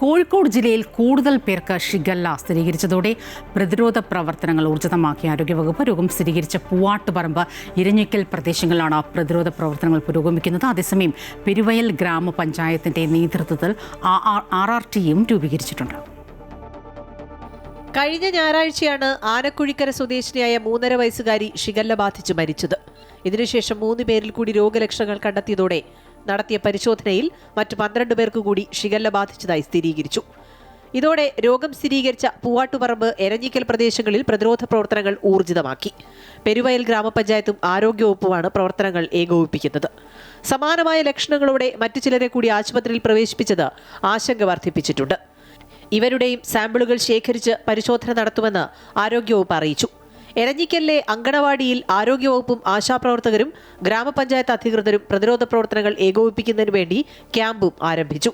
കോഴിക്കോട് ജില്ലയിൽ കൂടുതൽ പേർക്ക് ഷിഗല്ല സ്ഥിരീകരിച്ചതോടെ പ്രതിരോധ പ്രവർത്തനങ്ങൾ ഊർജിതമാക്കി ആരോഗ്യവകുപ്പ്. രോഗം സ്ഥിരീകരിച്ച പൂവാട്ടുപറമ്പ്, ഇരഞ്ഞിക്കൽ പ്രദേശങ്ങളിലാണ് പ്രതിരോധ പ്രവർത്തനങ്ങൾ പുരോഗമിക്കുന്നത്. അതേസമയം പെരുവയൽ ഗ്രാമപഞ്ചായത്തിന്റെ നേതൃത്വത്തിൽ RRTയും രൂപീകരിച്ചിട്ടുണ്ട്. കഴിഞ്ഞ ഞായറാഴ്ചയാണ് ആനക്കുഴിക്കര സ്വദേശിനിയായ 3.5 വയസ്സുകാരി ഷിഗല്ല ബാധിച്ച് മരിച്ചത്. ഇതിനുശേഷം 3 പേരിൽ കൂടി രോഗലക്ഷണങ്ങൾ കണ്ടെത്തിയതോടെ നടത്തിയ പരിശോധനയിൽ മറ്റ് 12 പേർക്ക് കൂടി ഷിഗല്ല ബാധിച്ചതായി സ്ഥിരീകരിച്ചു. ഇതോടെ രോഗം സ്ഥിരീകരിച്ച പൂവാട്ടുപറമ്പ്, എരഞ്ഞിക്കൽ പ്രദേശങ്ങളിൽ പ്രതിരോധ പ്രവർത്തനങ്ങൾ ഊർജിതമാക്കി. പെരുവയൽ ഗ്രാമപഞ്ചായത്തും ആരോഗ്യവകുപ്പുമാണ് പ്രവർത്തനങ്ങൾ ഏകോപിപ്പിക്കുന്നത്. സമാനമായ ലക്ഷണങ്ങളോടെ മറ്റു ചിലരെ കൂടി ആശുപത്രിയിൽ പ്രവേശിപ്പിച്ചത് ആശങ്ക വർദ്ധിപ്പിച്ചിട്ടുണ്ട്. ഇവരുടെയും സാമ്പിളുകൾ ശേഖരിച്ച് പരിശോധന നടത്തുമെന്ന് ആരോഗ്യവകുപ്പ് അറിയിച്ചു. എരഞ്ഞിക്കലിലെ അങ്കണവാടിയിൽ ആരോഗ്യവകുപ്പും ആശാപ്രവർത്തകരും ഗ്രാമപഞ്ചായത്ത് അധികൃതരും പ്രതിരോധ പ്രവർത്തനങ്ങൾ ഏകോപിപ്പിക്കുന്നതിനു വേണ്ടി ക്യാമ്പും ആരംഭിച്ചു.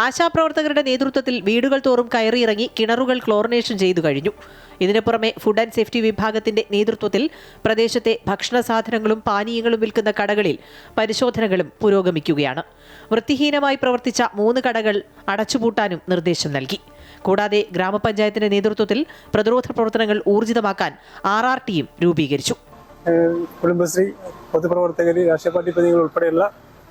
ആശാപ്രവർത്തകരുടെ നേതൃത്വത്തിൽ വീടുകൾ തോറും കയറിയിറങ്ങി കിണറുകൾ ക്ലോറിനേഷൻ ചെയ്തു കഴിഞ്ഞു. ഇതിനു പുറമെ ഫുഡ് ആൻഡ് സേഫ്റ്റി വിഭാഗത്തിന്റെ നേതൃത്വത്തിൽ പ്രദേശത്തെ ഭക്ഷണ സാധനങ്ങളും പാനീയങ്ങളും വിൽക്കുന്ന കടകളിൽ പരിശോധനകളും പുരോഗമിക്കുകയാണ്. വൃത്തിഹീനമായി പ്രവർത്തിച്ച 3 കടകൾ അടച്ചുപൂട്ടാനും നിർദ്ദേശം നൽകി. കൂടാതെ ഗ്രാമപഞ്ചായത്തിന്റെ നേതൃത്വത്തിൽ പ്രതിരോധ പ്രവർത്തനങ്ങൾ ഊർജിതമാക്കാൻ RRTയും രൂപീകരിച്ചു. കുടുംബശ്രീ, പൊതുപ്രവർത്തകർ, രാഷ്ട്രീയ പാർട്ടി പ്രതിനിധികൾ ഉൾപ്പെടെയുള്ള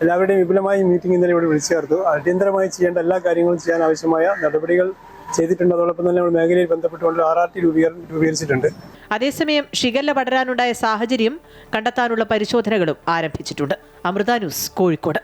എല്ലാവരുടെയും വിപുലമായ മീറ്റിംഗ് ഇന്നലെ ഇവിടെ വിളിച്ചു ചേർത്തു. അടിയന്തരമായി ചെയ്യേണ്ട എല്ലാ കാര്യങ്ങളും ചെയ്യാൻ ആവശ്യമായ നടപടികൾ ചെയ്തിട്ടുണ്ട്. അതോടൊപ്പം തന്നെ മേഖലയിൽ ബന്ധപ്പെട്ടുകൊണ്ട് RRT രൂപീകരിച്ചിട്ടുണ്ട്. അതേസമയം ഷിഗല്ല പടരാനുണ്ടായ സാഹചര്യം കണ്ടെത്താനുള്ള പരിശോധനകളും ആരംഭിച്ചിട്ടുണ്ട്. അമൃത ന്യൂസ്, കോഴിക്കോട്.